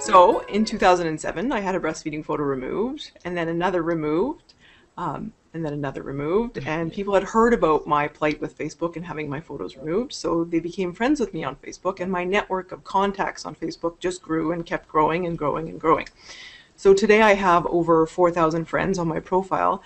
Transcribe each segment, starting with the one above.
So in 2007, I had a breastfeeding photo removed, and then another removed, and then another removed. And people had heard about my plight with Facebook and having my photos removed, so they became friends with me on Facebook, and my network of contacts on Facebook just grew and kept growing and growing and growing. So today I have over 4,000 friends on my profile.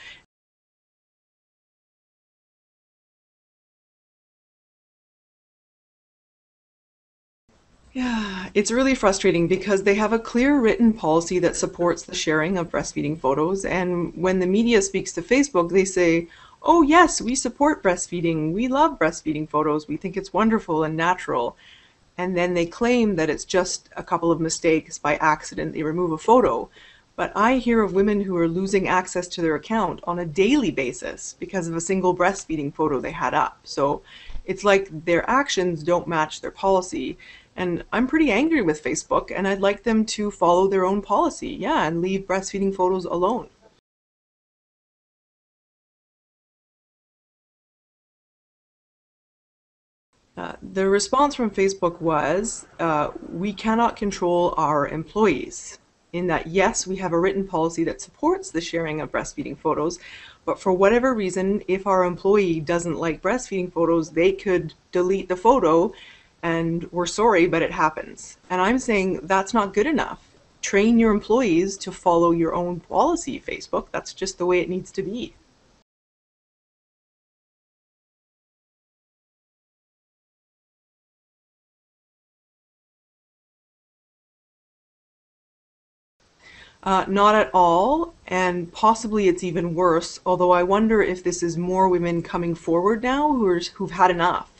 Yeah, it's really frustrating because they have a clear written policy that supports the sharing of breastfeeding photos. And when the media speaks to Facebook, they say, oh, yes, we support breastfeeding. We love breastfeeding photos. We think it's wonderful and natural. And then they claim that it's just a couple of mistakes by accident. They remove a photo. But I hear of women who are losing access to their account on a daily basis because of a single breastfeeding photo they had up. So it's like their actions don't match their policy. And I'm pretty angry with Facebook, and I'd like them to follow their own policy, yeah, and leave breastfeeding photos alone. The response from Facebook was, we cannot control our employees. In that, yes, we have a written policy that supports the sharing of breastfeeding photos, but for whatever reason, if our employee doesn't like breastfeeding photos, they could delete the photo, and we're sorry, but it happens. And I'm saying that's not good enough. Train your employees to follow your own policy, Facebook. That's just the way it needs to be. Not at all, and possibly it's even worse, although I wonder if this is more women coming forward now who've had enough,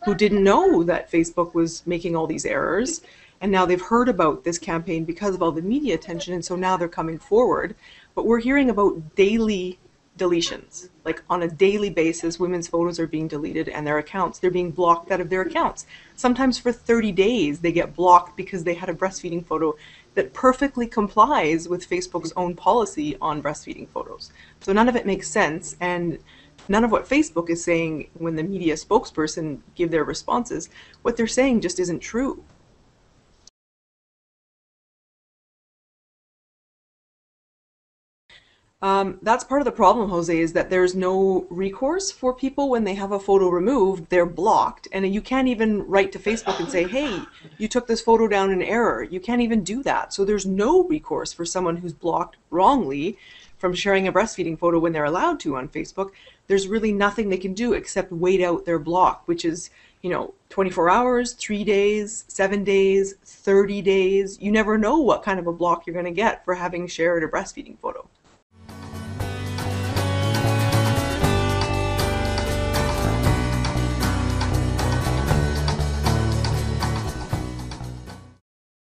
who didn't know that Facebook was making all these errors, and now they've heard about this campaign because of all the media attention, and so now they're coming forward. But we're hearing about daily deletions. Like on a daily basis, women's photos are being deleted and their accounts, they're being blocked out of their accounts. Sometimes for 30 days they get blocked because they had a breastfeeding photo that perfectly complies with Facebook's own policy on breastfeeding photos. So none of it makes sense, and none of what Facebook is saying when the media spokesperson give their responses, what they're saying just isn't true. That's part of the problem, Jose, is that there's no recourse for people when they have a photo removed. They're blocked, and you can't even write to Facebook and say, hey, you took this photo down in error. You can't even do that. So there's no recourse for someone who's blocked wrongly from sharing a breastfeeding photo when they're allowed to on Facebook. There's really nothing they can do except wait out their block, which is, 24 hours, 3 days, 7 days, 30 days. You never know what kind of a block you're going to get for having shared a breastfeeding photo.